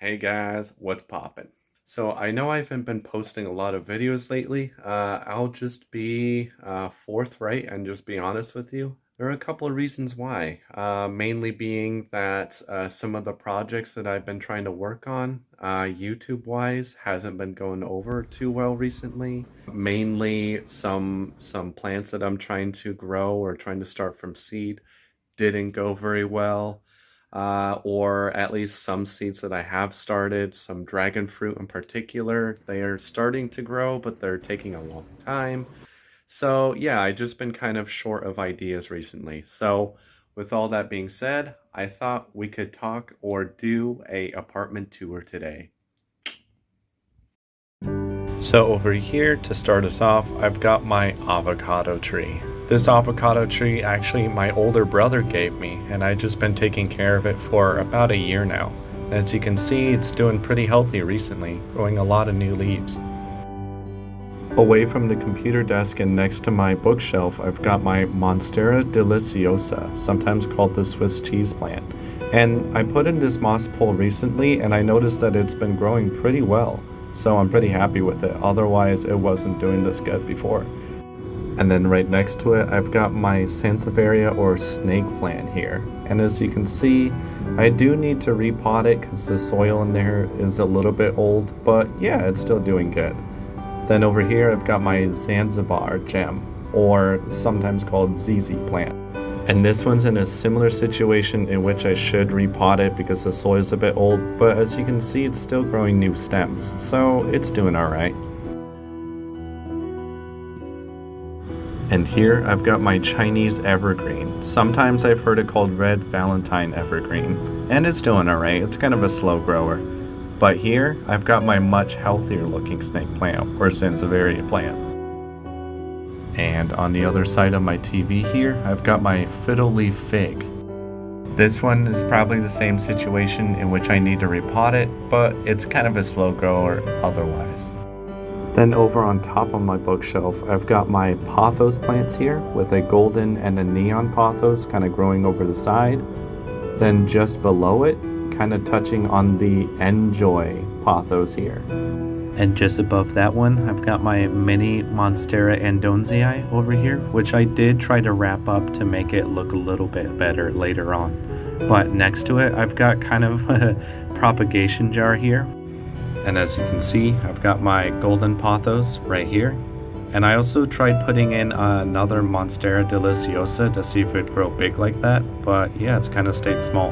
Hey guys, what's poppin'? So I know I haven't been posting a lot of videos lately. I'll just be forthright and just be honest with you. There are a couple of reasons why. Mainly being that some of the projects that I've been trying to work on, YouTube-wise, hasn't been going over too well recently. Mainly some plants that I'm trying to grow or trying to start from seed didn't go very well, or at least some seeds that I have started, some dragon fruit in particular, they are starting to grow, but they're taking a long time. So yeah, I just been kind of short of ideas recently. So with all that being said, I thought we could talk or do a apartment tour today. So over here, to start us off, I've got my avocado tree. This avocado tree actually my older brother gave me, and I've just been taking care of it for about a year now. As you can see, it's doing pretty healthy recently, growing a lot of new leaves. Away from the computer desk and next to my bookshelf, I've got my Monstera deliciosa, sometimes called the Swiss cheese plant. And I put in this moss pole recently, and I noticed that it's been growing pretty well. So I'm pretty happy with it, otherwise it wasn't doing this good before. And then right next to it, I've got my Sansevieria or snake plant here. And as you can see, I do need to repot it because the soil in there is a little bit old, but yeah, it's still doing good. Then over here, I've got my Zanzibar gem, or sometimes called ZZ plant. And this one's in a similar situation in which I should repot it because the soil's a bit old, but as you can see, it's still growing new stems, so it's doing alright. And here I've got my Chinese evergreen. Sometimes I've heard it called red Valentine evergreen, and it's doing alright, it's kind of a slow grower. But here I've got my much healthier looking snake plant, or Sansevieria plant. And on the other side of my TV here, I've got my fiddle leaf fig. This one is probably the same situation in which I need to repot it, but it's kind of a slow grower otherwise. Then over on top of my bookshelf, I've got my pothos plants here with a golden and a neon pothos kind of growing over the side. Then just below it, kind of touching on the enjoy pothos here. And just above that one, I've got my mini Monstera andonzii over here, which I did try to wrap up to make it look a little bit better later on. But next to it, I've got kind of a propagation jar here. And as you can see, I've got my golden pothos right here. And I also tried putting in another Monstera deliciosa to see if it'd grow big like that, but yeah, it's kind of stayed small.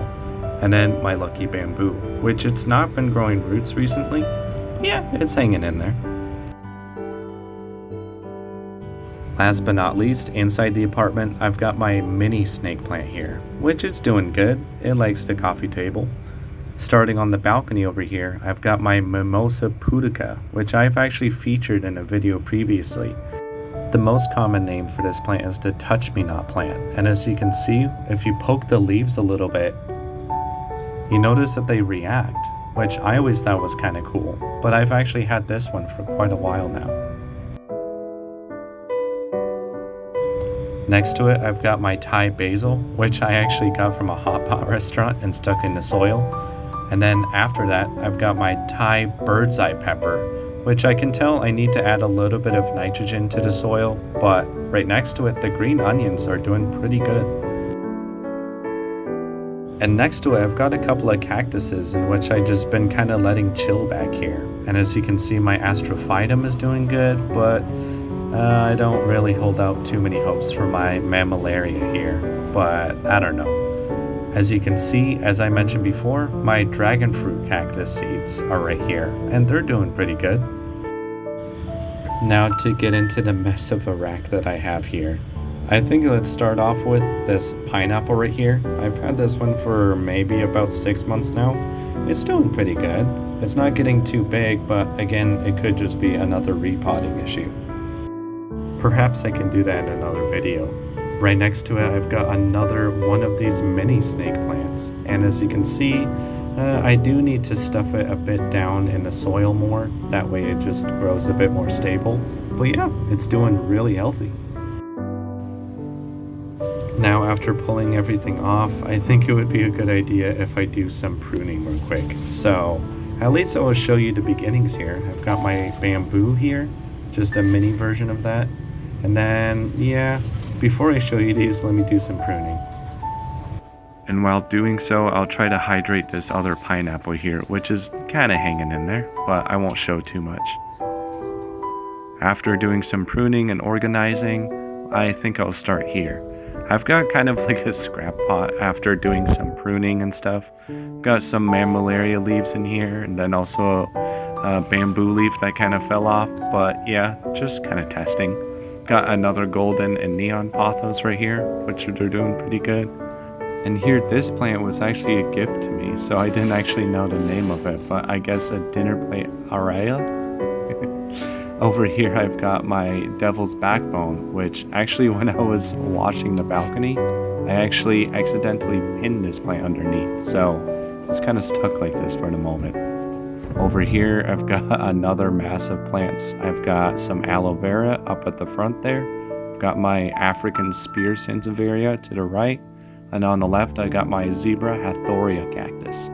And then my lucky bamboo, which it's not been growing roots recently. Yeah, it's hanging in there. Last but not least, inside the apartment, I've got my mini snake plant here, which it's doing good. It likes the coffee table. Starting on the balcony over here, I've got my Mimosa pudica, which I've actually featured in a video previously. The most common name for this plant is the touch-me-not plant, and as you can see, if you poke the leaves a little bit, you notice that they react, which I always thought was kind of cool, but I've actually had this one for quite a while now. Next to it, I've got my Thai basil, which I actually got from a hot pot restaurant and stuck in the soil. And then after that, I've got my Thai bird's eye pepper, which I can tell I need to add a little bit of nitrogen to the soil, but right next to it, the green onions are doing pretty good. And next to it, I've got a couple of cactuses in which I've just been kind of letting chill back here. And as you can see, my astrophytum is doing good, but I don't really hold out too many hopes for my mammillaria here, but I don't know. As you can see, as I mentioned before, my dragon fruit cactus seeds are right here, and they're doing pretty good. Now to get into the mess of a rack that I have here. I think let's start off with this pineapple right here. I've had this one for maybe about 6 months now. It's doing pretty good. It's not getting too big, but again, it could just be another repotting issue. Perhaps I can do that in another video. Right next to it, I've got another one of these mini snake plants. And as you can see, I do need to stuff it a bit down in the soil more. That way it just grows a bit more stable. But yeah, it's doing really healthy. Now, after pulling everything off, I think it would be a good idea if I do some pruning real quick. So At least I will show you the beginnings here. I've got my bamboo here, just a mini version of that. And then, yeah, before I show you these, let me do some pruning. And while doing so, I'll try to hydrate this other pineapple here, which is kind of hanging in there, but I won't show too much. After doing some pruning and organizing, I think I'll start here. I've got kind of like a scrap pot after doing some pruning and stuff. Got some mammillaria leaves in here, and then also a bamboo leaf that kind of fell off, but yeah, just kind of testing. Got another golden and neon pothos right here, which they're doing pretty good. And here, this plant was actually a gift to me, so I didn't actually know the name of it, but I guess a dinner plate aria? Over here I've got my devil's backbone, which actually when I was washing the balcony, I actually accidentally pinned this plant underneath, so it's kind of stuck like this for the moment. Over here I've got another mass of plants. I've got some aloe vera up at the front there. I've got my African spear sansevieria to the right, and on the left I got my zebra hathoria cactus.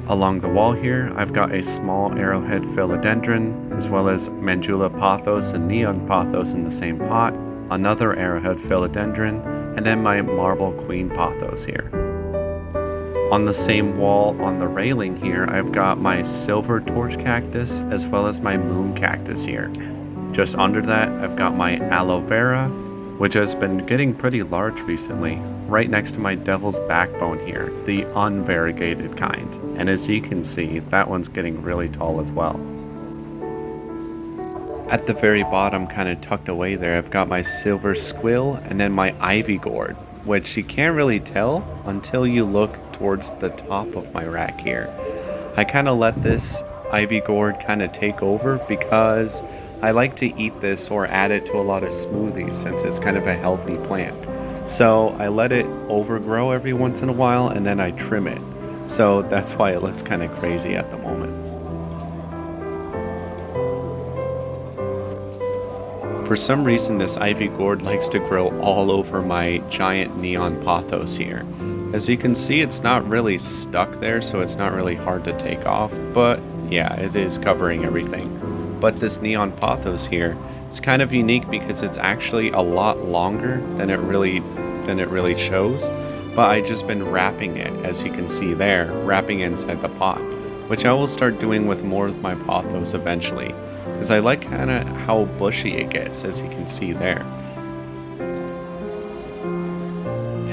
Along the wall here, I've got a small arrowhead philodendron, as well as Mandula pothos and neon pothos in the same pot, another arrowhead philodendron, and then my marble queen pothos here. On the same wall on the railing here, I've got my silver torch cactus, as well as my moon cactus here. Just under that, I've got my aloe vera, which has been getting pretty large recently, right next to my devil's backbone here, the unvariegated kind. And as you can see, that one's getting really tall as well. At the very bottom, kind of tucked away there, I've got my silver squill and then my ivy gourd, which you can't really tell until you look towards the top of my rack here. I kind of let this ivy gourd kind of take over because I like to eat this or add it to a lot of smoothies since it's kind of a healthy plant. So I let it overgrow every once in a while and then I trim it. So that's why it looks kind of crazy at the moment. For some reason this ivy gourd likes to grow all over my giant neon pothos here. As you can see, it's not really stuck there, so it's not really hard to take off, but yeah, it is covering everything. But this neon pothos here, it's kind of unique because it's actually a lot longer than it really shows. But I just been wrapping it, as you can see there, wrapping it inside the pot, which I will start doing with more of my pothos eventually, because I like kind of how bushy it gets, as you can see there.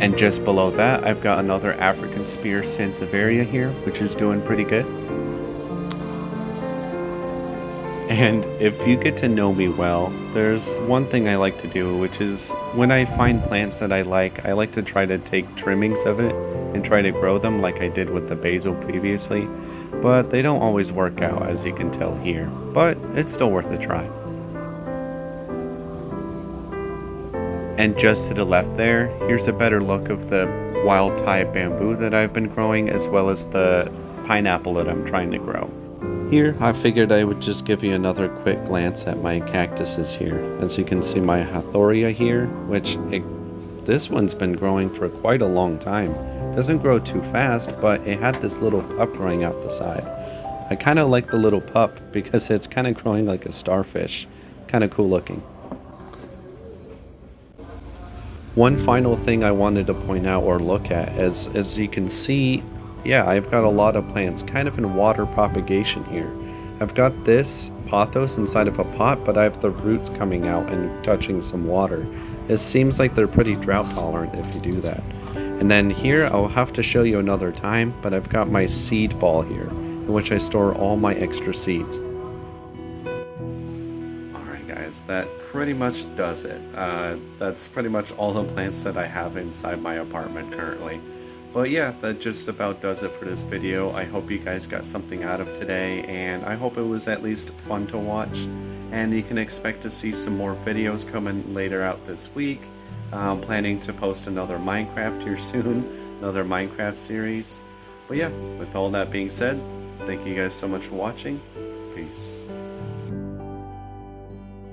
And just below that, I've got another African spear sansevieria here, which is doing pretty good. And if you get to know me well, there's one thing I like to do, which is when I find plants that I like to try to take trimmings of it and try to grow them like I did with the basil previously. But they don't always work out, as you can tell here, but it's still worth a try. And just to the left there, here's a better look of the wild type bamboo that I've been growing, as well as the pineapple that I'm trying to grow. Here, I figured I would just give you another quick glance at my cactuses here. As you can see, my hathoria here, this one's been growing for quite a long time. Doesn't grow too fast, but it had this little pup growing out the side. I kind of like the little pup because it's kind of growing like a starfish. Kind of cool looking. One final thing I wanted to point out or look at, as you can see, yeah, I've got a lot of plants kind of in water propagation here. I've got this pothos inside of a pot, but I have the roots coming out and touching some water. It seems like they're pretty drought tolerant if you do that. And then here, I'll have to show you another time, but I've got my seed ball here, in which I store all my extra seeds. Alright guys, that pretty much does it. That's pretty much all the plants that I have inside my apartment currently. But yeah, that just about does it for this video. I hope you guys got something out of today, and I hope it was at least fun to watch. And you can expect to see some more videos coming later out this week. I'm planning to post another Minecraft here soon, another Minecraft series. But yeah, with all that being said, thank you guys so much for watching. Peace.